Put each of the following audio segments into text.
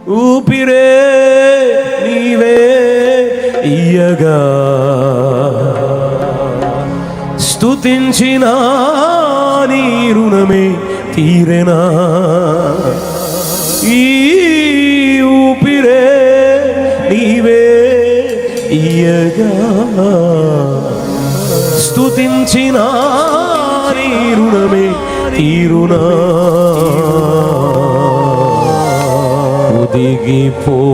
ఊపిరే నీవే ఇయ్యగా స్తుతించిన నీ రుణమే తీరెనా ఈ ఊపిరే నీవే ఇయ్యగా స్తుతించిన నీ రుణమే తీరునా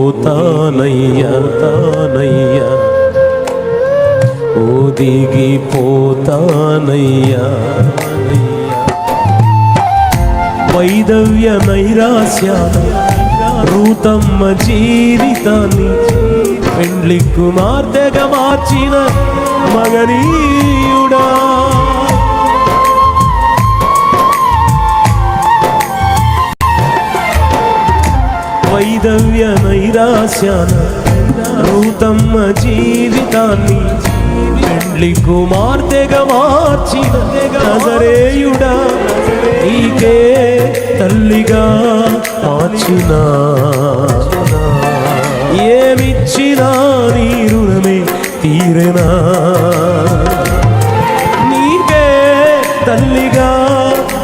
ఒదిగిపోతానయ్యా తానయ్యా ఒదిగిపోతానయ్యా వైదవ్య నైరాస్య రూతమ్మ జీవితాన్ని పెండ్లి కుమార్తెగా మార్చిన మగనీయుడా వైదవ్య నైరాస్యాన రూతమ్మ జీవితాన్ని పెండ్లి కుమార్తెగా మార్చిన నజరేయుడా నీకే తల్లిగా మార్చిన ఏమిచ్చినా నీ రుణమే తీరెనా నీకే తల్లిగా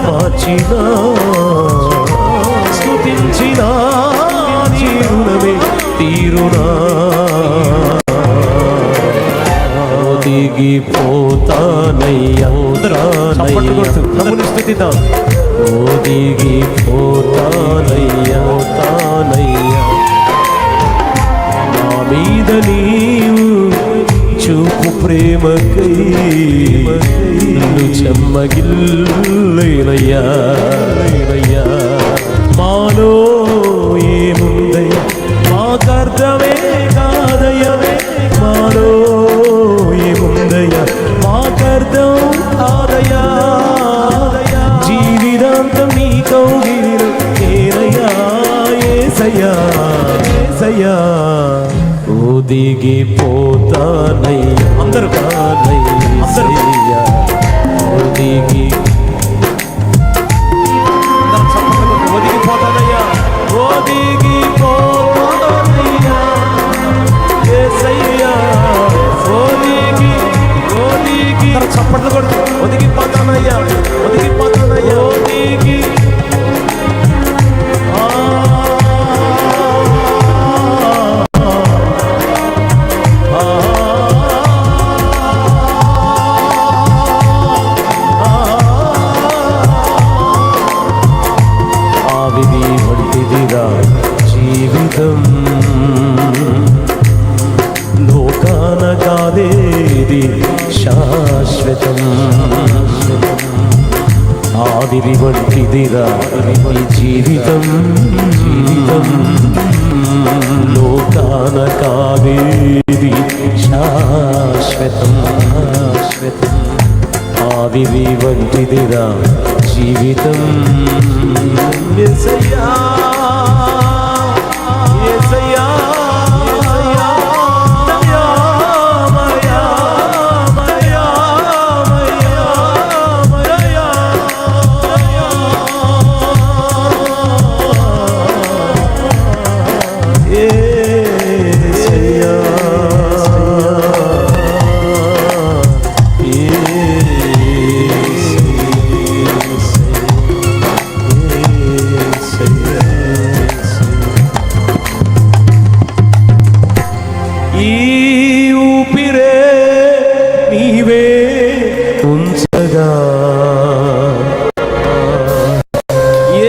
మార్చిన స్తుతించిన నీ రుణమే తీరునా ఒదిగిపోతానయ్యా స్తుతిద్దాం ఒదిగిపోతానయ్యా తానయ్యా నా మీద నీవు చూపు ప్రేమకై చెమ్మగిల్లయ్యా మాలో ఏముందయ్యా మాకర్థమే కాదయ్యా మాలో ఏముందయ్యా మాకర్థం కాదయ్యా జీవితాంతం నీ కౌగిలిలో నేనయ్యా యేసయ్యా యేసయ్యా ఒదిగిపోతానయ్యా అందరూ కానయ్యా ఒదిగిపోతానయ్యా ఒదిగిపోతానయ్యా యేసయ్యా చప్పట్లు కొడుతూ ఒదిగిపోతానయ్యా ఒదిగిపోతానయ్యా ఒదిగి ఆవిది వంటిదిరా జీవితం లోకాన కాదేది శాశ్వతం ఆవిరి వంటిదిరా ఈ జీవితం లోకాన కాదేది శాశ్వతం ఆవిరి వంటిదిరా జీవితం యేసయ్యా యేసయ్యా ఈ ఊపిరే నీవే ఉంచగా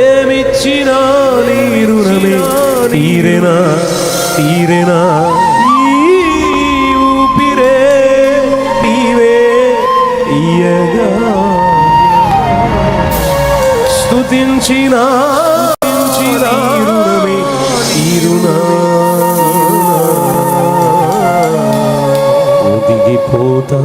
ఏమిచ్చినా నీ రుణమే తీరెనా తీరెనా ఈ ఊపిరే నీవే ఇయ్యగా స్తుతించినా రుణమే తీరునా ఒదిగిపోతా